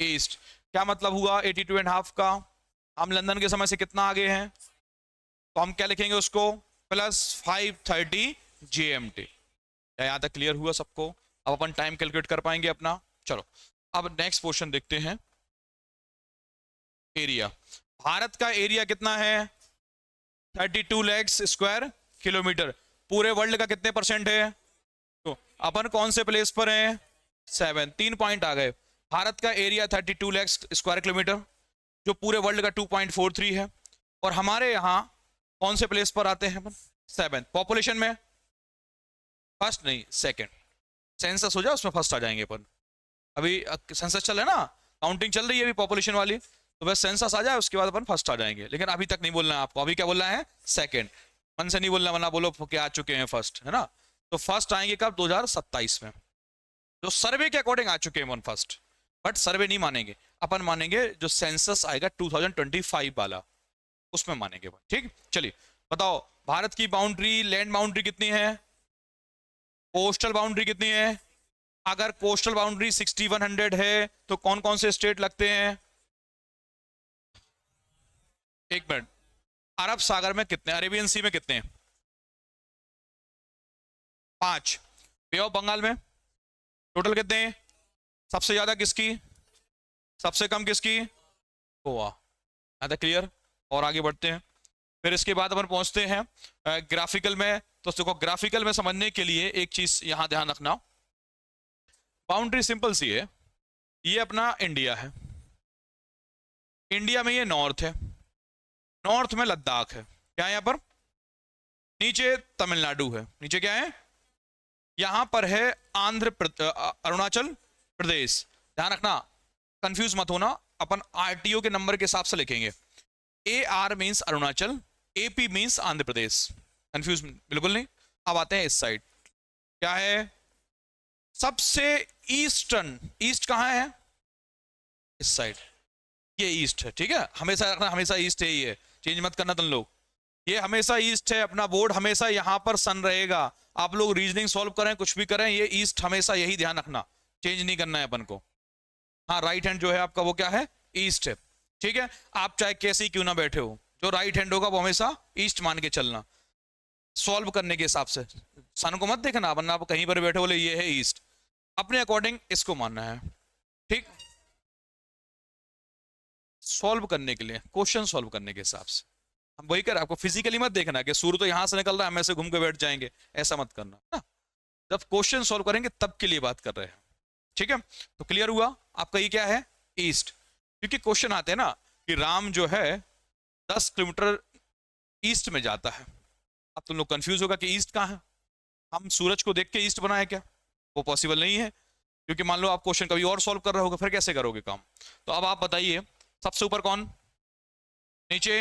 ईस्ट। क्या मतलब हुआ 82.5 का? हम लंदन के समय से कितना आगे हैं, तो हम क्या लिखेंगे उसको? +5:30 GMT। यहां तक क्लियर हुआ सबको? अब अपन टाइम कैलकुलेट कर पाएंगे अपना। चलो अब नेक्स्ट क्वेश्चन देखते हैं। एरिया। भारत का एरिया कितना है? 32 लाख स्क्वायर किलोमीटर। पूरे वर्ल्ड का कितने % है? तो अपन कौन से प्लेस पर हैं? 7। 3 पॉइंट आ गए। भारत का एरिया 32 लाख स्क्वायर किलोमीटर, जो पूरे वर्ल्ड का 2.43 है। और हमारे यहाँ कौन से प्लेस पर आते हैं अपन? 7। पॉपुलेशन में फर्स्ट नहीं, सेकंड। सेंसस हो जाए उसमें फर्स्ट आ जाएंगे अपन। अभी सेंसस चल रहा है ना, काउंटिंग चल रही है अभी पॉपुलेशन वाली, तो बस सेंसस आ जाए उसके बाद अपन फर्स्ट आ जाएंगे। लेकिन अभी तक नहीं बोलना है आपको, अभी क्या बोलना है, सेकंड। मन से नहीं बोलना, वरना बोलो कि आ चुके हैं फर्स्ट, है ना। तो फर्स्ट आएंगे कब, 2027 में, जो सर्वे के अकॉर्डिंग आ चुके हैं वन फर्स्ट। बट सर्वे नहीं मानेंगे अपन, मानेंगे जो सेंसस आएगा 2025 वाला, उसमें मानेंगे अपन। ठीक, चलिए बताओ, भारत की बाउंड्री, लैंड बाउंड्री कितनी है, कोस्टल बाउंड्री कितनी है। अगर कोस्टल बाउंड्री 6100 है तो कौन कौन से स्टेट लगते हैं, एक मिनट, अरब सागर में कितने, अरेबियन सी में कितने हैं, 5। बे ऑफ बंगाल में टोटल कितने हैं, सबसे ज्यादा किसकी, सबसे कम किसकी, गोवा। है तो क्लियर। और आगे बढ़ते हैं, फिर इसके बाद अपन पहुंचते हैं ग्राफिकल में। तो देखो, ग्राफिकल में समझने के लिए एक चीज यहां ध्यान रखना, बाउंड्री सिंपल सी है, ये अपना इंडिया है, इंडिया में ये नॉर्थ है, नॉर्थ में लद्दाख है, क्या है यहां पर, नीचे तमिलनाडु है, नीचे क्या है, यहां पर है अरुणाचल प्रदेश। ध्यान रखना, कंफ्यूज मत होना, अपन आरटीओ के नंबर के हिसाब से लिखेंगे। A R means Arunachal, AP means Andhra Pradesh, confuse बिल्कुल नहीं। अब आते हैं इस साइड, क्या है, सबसे ईस्टर्न, ईस्ट कहां है, इस साइड, ये ईस्ट है, ठीक है, हमेशा रखना, हमेशा ईस्ट है, ही है, चेंज मत करना तुम लोग, ये हमेशा ईस्ट है, अपना बोर्ड हमेशा यहां पर सन रहेगा। आप लोग रीजनिंग सॉल्व करें, कुछ भी करें, ये ईस्ट हमेशा, यही ध्यान रखना, चेंज नहीं करना है अपन को। हाँ, राइट हैंड जो है आपका वो क्या है, ईस्ट है, ठीक है। आप चाहे कैसे ही क्यों ना बैठे हो, जो राइट हैंड होगा वो हमेशा ईस्ट मान के चलना, सॉल्व करने के हिसाब से। सन को मत देखना, वरना आप कहीं पर बैठे बोले ये है ईस्ट, अपने अकॉर्डिंग इसको मानना है, ठीक, सॉल्व करने के लिए, क्वेश्चन सॉल्व करने के हिसाब से हम वही कर, आपको फिजिकली मत देखना कि सूर्य तो यहां से निकल रहा है हम ऐसे घूम के बैठ जाएंगे, ऐसा मत करना ना। जब क्वेश्चन सॉल्व करेंगे तब के लिए बात कर रहे हैं, ठीक है। तो क्लियर हुआ आपका, ये क्या है, ईस्ट, क्योंकि क्वेश्चन आते हैं ना कि राम जो है 10 किलोमीटर ईस्ट में जाता है। अब तुम लोग कंफ्यूज होगा कि ईस्ट कहाँ है, हम सूरज को देख के ईस्ट बनाए क्या, वो पॉसिबल नहीं है, क्योंकि मान लो आप क्वेश्चन कभी और सॉल्व कर रहे होगे, फिर कैसे करोगे काम। तो अब आप बताइए, सबसे ऊपर कौन, नीचे,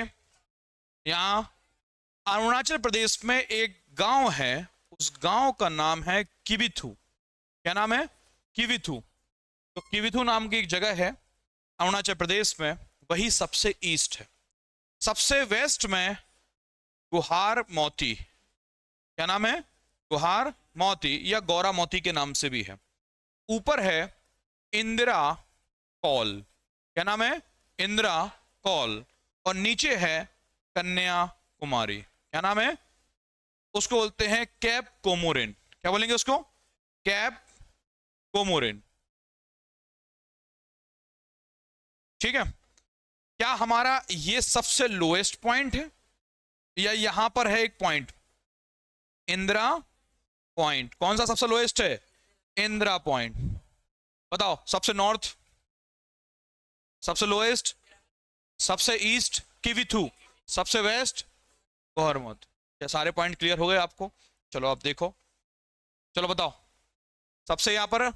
यहां अरुणाचल प्रदेश में एक गांव है, उस गांव का नाम है किबिथु। क्या नाम है, किबिथु। तो किबिथु नाम की एक जगह है अरुणाचल प्रदेश में, वही सबसे ईस्ट है। सबसे वेस्ट में गुहार मोती, क्या नाम है, गुहार मोती या गौरा मोती के नाम से भी है। ऊपर है इंदिरा कौल, क्या नाम है, इंदिरा कौल, और नीचे है कन्याकुमारी, क्या नाम है, उसको बोलते हैं कैप कोमोरिन। क्या बोलेंगे उसको, कैप कोमोरिन, ठीक है। क्या हमारा ये सबसे लोएस्ट पॉइंट है, या यहां पर है एक पॉइंट, इंदिरा पॉइंट, कौन सा सबसे लोएस्ट है, इंदिरा पॉइंट। बताओ, सबसे नॉर्थ, सबसे लोएस्ट, सबसे ईस्ट किविथु, सबसे वेस्ट गौहरमत। क्या सारे पॉइंट क्लियर हो गए आपको, चलो आप देखो, चलो बताओ, सबसे यहां पर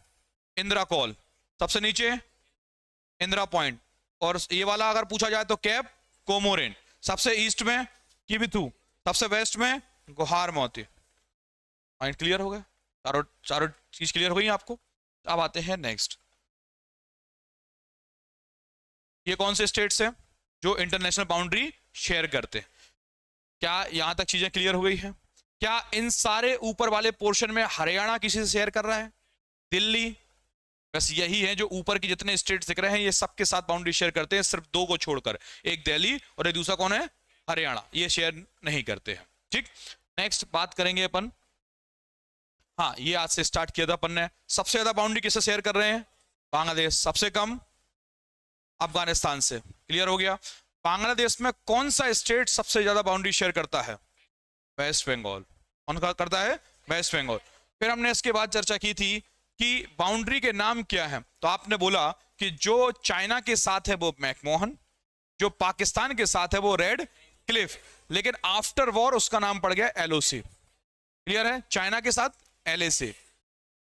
इंदिरा कॉल, सबसे नीचे इंदिरा पॉइंट, और ये वाला अगर पूछा जाए तो कैप कोमोरिन, सबसे ईस्ट में किबिथु, सबसे वेस्ट में गुहार मोती। पॉइंट क्लियर हो गए, चारों चारों चीज क्लियर हो गई आपको। अब आते हैं नेक्स्ट, ये कौन से स्टेट्स हैं जो इंटरनेशनल बाउंड्री शेयर करते हैं। क्या यहां तक चीजें क्लियर हो गई है, क्या इन सारे ऊपर वाले पोर्शन में हरियाणा किसी से शेयर कर रहा है, दिल्ली, बस यही है जो ऊपर के जितने स्टेट्स दिख रहे हैं ये सबके साथ बाउंड्री शेयर करते हैं, सिर्फ 2 को छोड़कर, एक दिल्ली और एक दूसरा कौन है, हरियाणा, ये शेयर नहीं करते हैं, ठीक। नेक्स्ट बात करेंगे अपन, हाँ ये आज से स्टार्ट किया था अपन ने, सबसे ज्यादा बाउंड्री किससे शेयर कर रहे हैं, बांग्लादेश, सबसे कम अफगानिस्तान से, क्लियर हो गया। बांग्लादेश में कौन सा स्टेट सबसे ज्यादा बाउंड्री शेयर करता है, वेस्ट बंगाल, कौन करता है, वेस्ट बंगाल। फिर हमने इसके बाद चर्चा की थी कि बाउंड्री के नाम क्या है, तो आपने बोला कि जो चाइना के साथ है वो मैकमोहन, जो पाकिस्तान के साथ है वो रेड क्लिफ, लेकिन आफ्टर वॉर उसका नाम पड़ गया एलओसी, क्लियर है, चाइना के साथ एलएसी,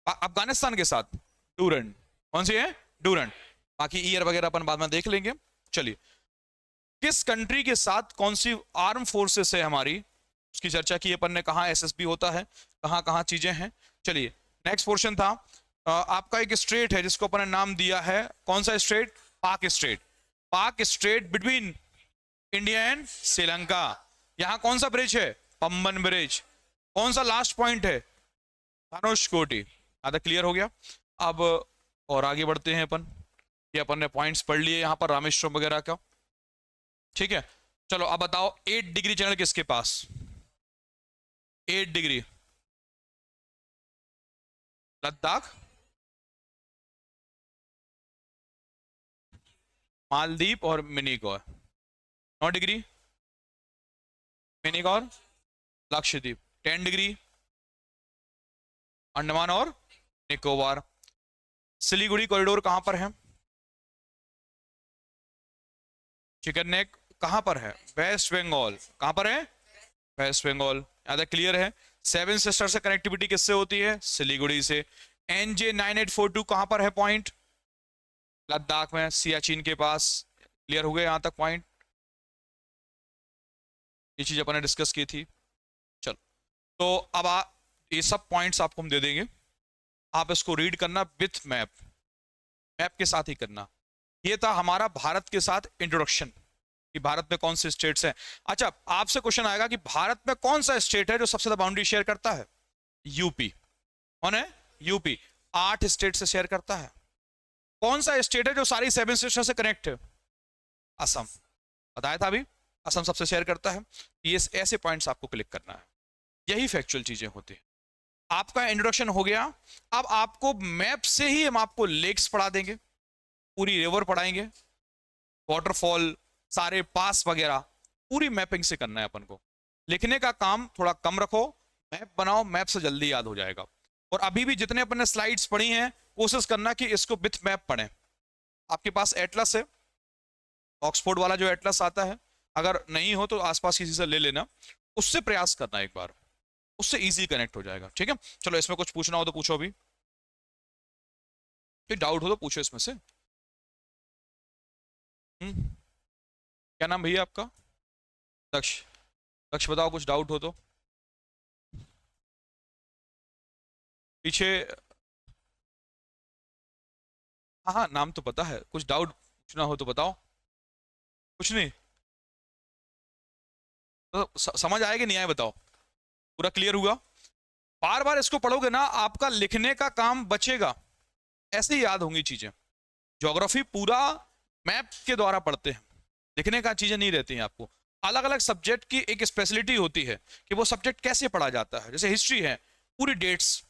अफगानिस्तान के साथ डूरंड, कौन सी है? डूरंड। बाकी ईयर वगैरह अपन बाद में देख लेंगे। चलिए, किस कंट्री के साथ कौन सी आर्म फोर्सेस है हमारी, उसकी चर्चा की अपन ने, कहाँ एसएसबी होता है, कहाँ कहाँ चीजें हैं। चलिए, नेक्स्ट पोर्शन था आपका एक स्ट्रेट है जिसको अपन ने नाम दिया है, कौन सा स्ट्रेट? पाक स्ट्रेट। पाक straight between India and Sri Lanka. यहां कौन सा ब्रिज है? पंबन ब्रिज। कौन सा लास्ट पॉइंट है? धनुषकोटी। आधा क्लियर हो गया। अब और आगे बढ़ते हैं अपन, ये अपन ने पॉइंट्स पढ़ लिए यहां पर रामेश्वरम वगैरह का, ठीक है। चलो अब बताओ 8 डिग्री चैनल किसके पास? 8 डिग्री लद्दाख, मालदीव और मिनिकॉय। 9 डिग्री मिनिकॉय, लक्षद्वीप। 10 डिग्री अंडमान और निकोबार। सिलीगुड़ी कॉरिडोर कहां पर है? चिकन नेक कहां पर है? वेस्ट बंगाल। कहां पर है? वेस्ट बंगाल। ज्यादा क्लियर है। 7 सिस्टर से कनेक्टिविटी किससे होती है? सिलीगुड़ी से। NJ9842 कहां पर है पॉइंट? लद्दाख में, सियाचिन के पास। क्लियर हो गया यहां तक पॉइंट? ये चीज अपन ने डिस्कस की थी। चलो, तो अब ये सब पॉइंट्स आपको हम दे देंगे, आप इसको रीड करना विथ मैप, मैप के साथ ही करना। ये था हमारा भारत के साथ इंट्रोडक्शन कि भारत में कौन से स्टेट्स हैं। अच्छा, आपसे क्वेश्चन आएगा कि भारत में कौन सा स्टेट है जो सबसे ज्यादा बाउंड्री शेयर करता है? यूपी। कौन है? यूपी। 8 स्टेट से शेयर करता है। कौन सा स्टेट है जो सारी 7 स्टेट्स से कनेक्ट है? असम। बताया था अभी, असम सबसे शेयर करता है। ये ऐसे पॉइंट्स आपको क्लिक करना है, यही फैक्चुअल चीजें होती हैं। आपका इंट्रोडक्शन हो गया। अब आपको मैप से ही हम आपको लेक्स पढ़ा देंगे, पूरी रिवर पढ़ाएंगे, वाटरफॉल, सारे पास वगैरह, पूरी मैपिंग से करना है अपन को। लिखने का काम थोड़ा कम रखो, मैप बनाओ, मैप से जल्दी याद हो जाएगा। और अभी भी जितने अपन ने स्लाइड्स पढ़ी हैं, कोशिश करना कि इसको विथ मैप पढ़ें। आपके पास एटलस है, ऑक्सफोर्ड वाला जो एटलस आता है, अगर नहीं हो तो आसपास किसी से ले लेना, उससे प्रयास करना एक बार, उससे इजी कनेक्ट हो जाएगा, ठीक है। चलो, इसमें कुछ पूछना हो तो पूछो, अभी कोई डाउट हो तो पूछो इसमें से। क्या नाम भैया आपका? दक्ष। दक्ष, बताओ कुछ डाउट हो तो। पीछे, हाँ हाँ, नाम तो पता है, कुछ डाउट पूछना हो तो बताओ। कुछ नहीं तो समझ आए कि नहीं आए बताओ, पूरा क्लियर हुआ? बार बार इसको पढ़ोगे ना, आपका लिखने का काम बचेगा, ऐसे ही याद होंगी चीजें। ज्योग्राफी पूरा मैप के द्वारा पढ़ते हैं, लिखने का चीजें नहीं रहती हैं आपको। अलग अलग सब्जेक्ट की एक स्पेशलिटी होती है कि वो सब्जेक्ट कैसे पढ़ा जाता है। जैसे हिस्ट्री है, पूरी डेट्स।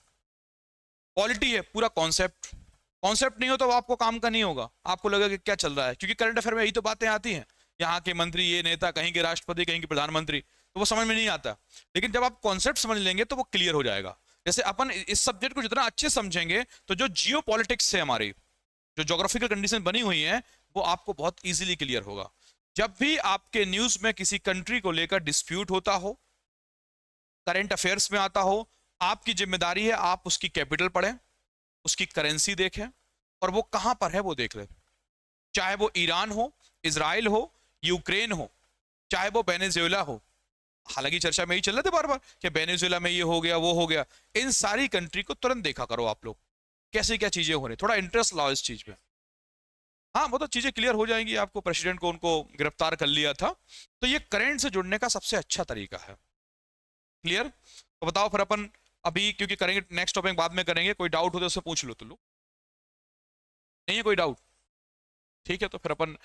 पॉलिटी है, पूरा कॉन्सेप्ट। कॉन्सेप्ट नहीं हो तो आपको काम का नहीं होगा, आपको लगेगा कि क्या चल रहा है, क्योंकि करंट अफेयर में यही तो बातें आती हैं। यहाँ के मंत्री, ये नेता, कहीं के राष्ट्रपति, कहीं के प्रधानमंत्री, तो वो समझ में नहीं आता। लेकिन जब आप कॉन्सेप्ट समझ लेंगे तो वो क्लियर हो जाएगा। जैसे अपन इस सब्जेक्ट को जितना अच्छे समझेंगे, तो जो जियो पॉलिटिक्स है हमारी, जो ज्योग्राफिकल कंडीशन बनी हुई है, वो आपको बहुत इजीली क्लियर होगा। जब भी आपके न्यूज में किसी कंट्री को लेकर डिस्प्यूट होता हो, करंट अफेयर्स में आता हो, आपकी जिम्मेदारी है आप उसकी कैपिटल पढ़ें, उसकी करेंसी देखें, और वो कहां पर है वो देख लें। चाहे वो ईरान हो, इजराइल हो, यूक्रेन हो, चाहे वो वेनेजुएला हो। हालांकि चर्चा में ही चल रहे थे बार बार कि वेनेजुएला में ये हो गया, वो हो गया। इन सारी कंट्री को तुरंत देखा करो आप लोग, कैसे क्या चीजें हो रही, थोड़ा इंटरेस्ट लाओ इस चीज में। हाँ, वो तो चीजें क्लियर हो जाएंगी आपको। प्रेसिडेंट को उनको गिरफ्तार कर लिया था, तो ये करंट से जुड़ने का सबसे अच्छा तरीका है। क्लियर? तो बताओ फिर अपन अभी, क्योंकि करेंगे नेक्स्ट टॉपिक बाद में करेंगे, कोई डाउट हो तो उससे पूछ लो। तो लो, नहीं है कोई डाउट? ठीक है, तो फिर अपन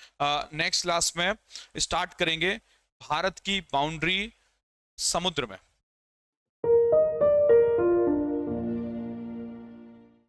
नेक्स्ट क्लास में स्टार्ट करेंगे भारत की बाउंड्री समुद्र में।